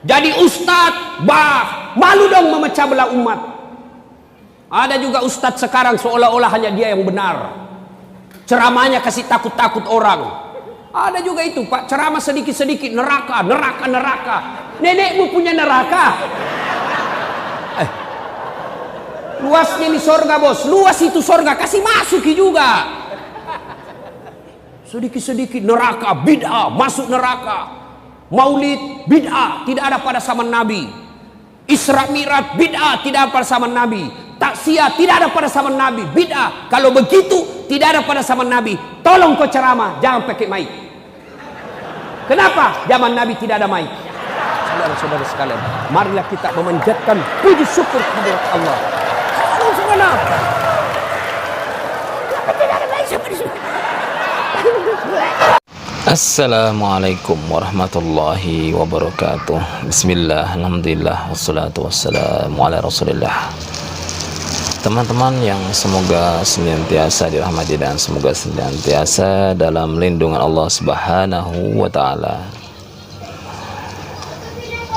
Jadi ustadz, malu dong memecah belah umat. Ada juga ustadz sekarang seolah-olah hanya dia yang benar. Ceramahnya kasih takut-takut orang. Ada juga itu Pak, ceramah sedikit-sedikit, neraka. Nenekmu punya neraka. Luasnya ini sorga bos, luas itu sorga, kasih masuki juga. Sedikit-sedikit neraka, bid'ah, masuk neraka. Maulid, bid'ah, tidak ada pada zaman Nabi. Isra Mi'raj, bid'ah, tidak ada pada zaman Nabi. Taksiyah, tidak ada pada zaman Nabi, bid'ah. Kalau begitu, tidak ada pada zaman Nabi. Tolong kau ceramah, jangan pakai mic. Kenapa? Zaman Nabi tidak ada mic. Saudara-saudara sekalian, marilah kita memanjatkan puji syukur kepada Allah. Tolong sebenarnya. Tidak ada mic siapa di sini? Assalamualaikum warahmatullahi wabarakatuh. Bismillah, alhamdulillah, wassalatu wassalamu ala rasulillah. Teman-teman yang semoga senantiasa dirahmati dan semoga senantiasa dalam lindungan Allah Subhanahu wa ta'ala.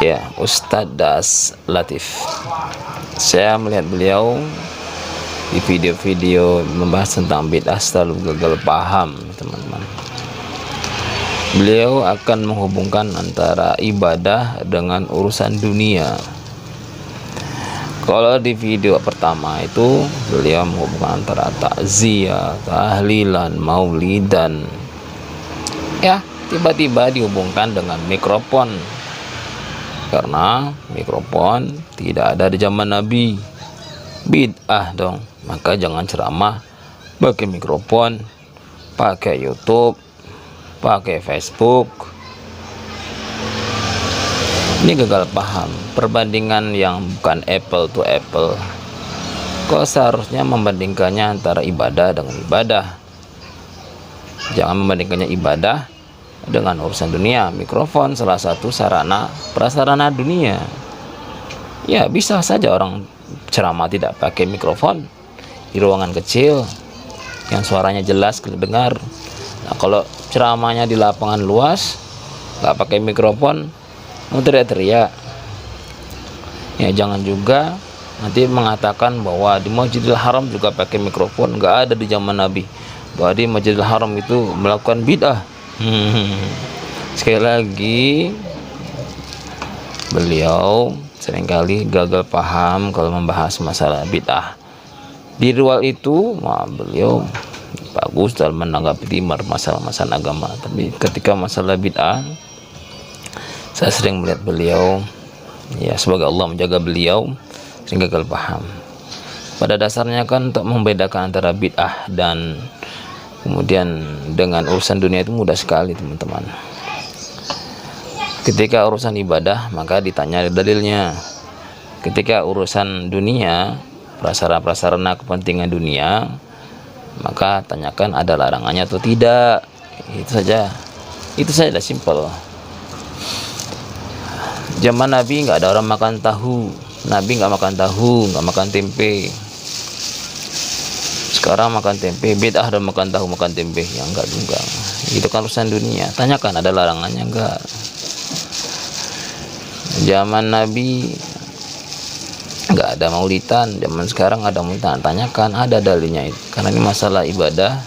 Ya, Ustadz Das Latif, saya melihat beliau di video-video membahas tentang bid'ah selalu gagal paham, teman-teman. Beliau akan menghubungkan antara ibadah dengan urusan dunia. Kalau di video pertama itu beliau menghubungkan antara takziah, tahlilan, maulidan. Ya, tiba-tiba dihubungkan dengan mikrofon. Karena mikrofon tidak ada di zaman Nabi. Bid'ah dong. Maka jangan ceramah pakai mikrofon, pakai YouTube, pakai Facebook. Ini gagal paham, perbandingan yang bukan apple to apple. Kok seharusnya membandingkannya antara ibadah dengan ibadah. Jangan membandingkannya ibadah dengan urusan dunia. Mikrofon salah satu sarana prasarana dunia. Ya, bisa saja orang ceramah tidak pakai mikrofon di ruangan kecil yang suaranya jelas kedengar. Nah, kalau ceramahnya di lapangan luas, nggak pakai mikrofon, mau teriak-teriak. Ya, jangan juga nanti mengatakan bahwa di Masjidil Haram juga pakai mikrofon. Nggak ada di zaman Nabi bahwa di Masjidil Haram itu melakukan bid'ah. Sekali lagi, beliau seringkali gagal paham kalau membahas masalah bid'ah. Di luar itu, beliau bagus dalam menanggapi masalah-masalah agama, tapi ketika masalah bid'ah, saya sering melihat beliau, ya semoga Allah menjaga beliau sehingga gagal paham. Pada dasarnya kan untuk membedakan antara bid'ah dan kemudian dengan urusan dunia itu mudah sekali, teman-teman. Ketika urusan ibadah maka ditanya dalilnya. Ketika urusan dunia, prasarana kepentingan dunia, maka tanyakan ada larangannya atau tidak. Itu saja simpel. Zaman Nabi nggak ada orang makan tahu. Nabi nggak makan tahu, nggak makan tempe. Sekarang makan tempe, bid'ah dan makan tahu, makan tempe. Ya enggak juga. Itu kan urusan dunia. Tanyakan ada larangannya enggak. Zaman Nabi nggak ada maulidan, zaman sekarang ada maulidan. Tanyakan ada dalilnya itu. Karena ini masalah ibadah,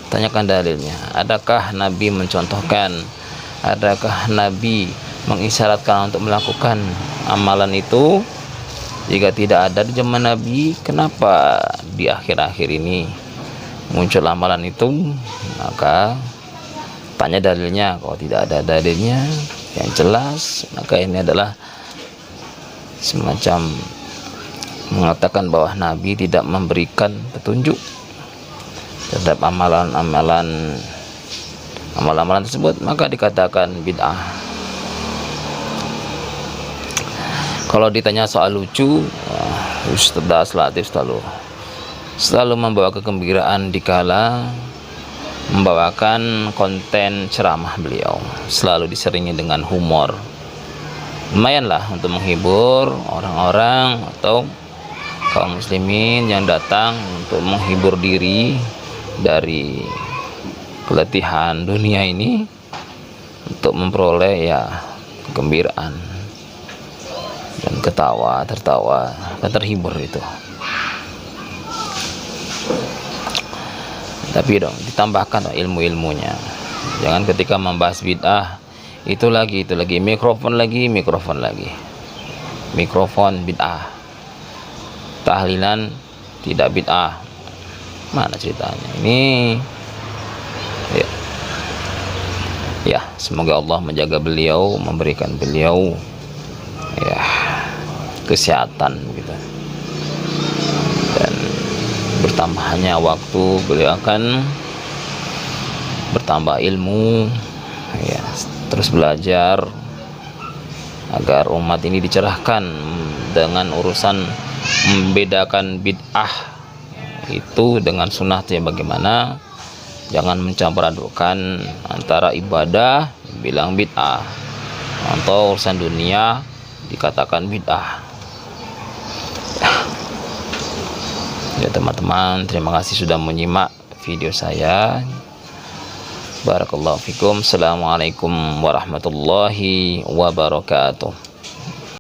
tanyakan dalilnya. Adakah Nabi mencontohkan? Adakah Nabi mengisyaratkan untuk melakukan amalan itu? Jika tidak ada di zaman Nabi, kenapa di akhir-akhir ini muncul amalan itu? Maka tanya dalilnya. Kalau tidak ada dalilnya yang jelas, maka ini adalah semacam mengatakan bahwa Nabi tidak memberikan petunjuk terhadap amalan-amalan tersebut, maka dikatakan bid'ah. Kalau ditanya soal lucu, Ustadz Das Latif selalu membawa kegembiraan dikala membawakan konten ceramah beliau, selalu diselingi dengan humor. Lumayanlah untuk menghibur orang-orang atau kaum muslimin yang datang untuk menghibur diri dari keletihan dunia ini, untuk memperoleh ya kegembiraan. ketawa, tertawa, dan terhibur itu. Tapi dong ditambahkan ilmu-ilmunya. Jangan ketika membahas bid'ah itu lagi mikrofon lagi, mikrofon bid'ah, tahlilan tidak bid'ah. Mana ceritanya ini? Ya, semoga Allah menjaga beliau, memberikan beliau ya kesehatan gitu, dan bertambahnya waktu beliau akan bertambah ilmu ya, terus belajar agar umat ini dicerahkan dengan urusan membedakan bid'ah itu dengan sunnahnya bagaimana. Jangan mencampur adukkan antara ibadah bilang bid'ah atau urusan dunia dikatakan bid'ah. Ya teman-teman, terima kasih sudah menyimak video saya. Barakallahu fikum. Assalamualaikum warahmatullahi wabarakatuh.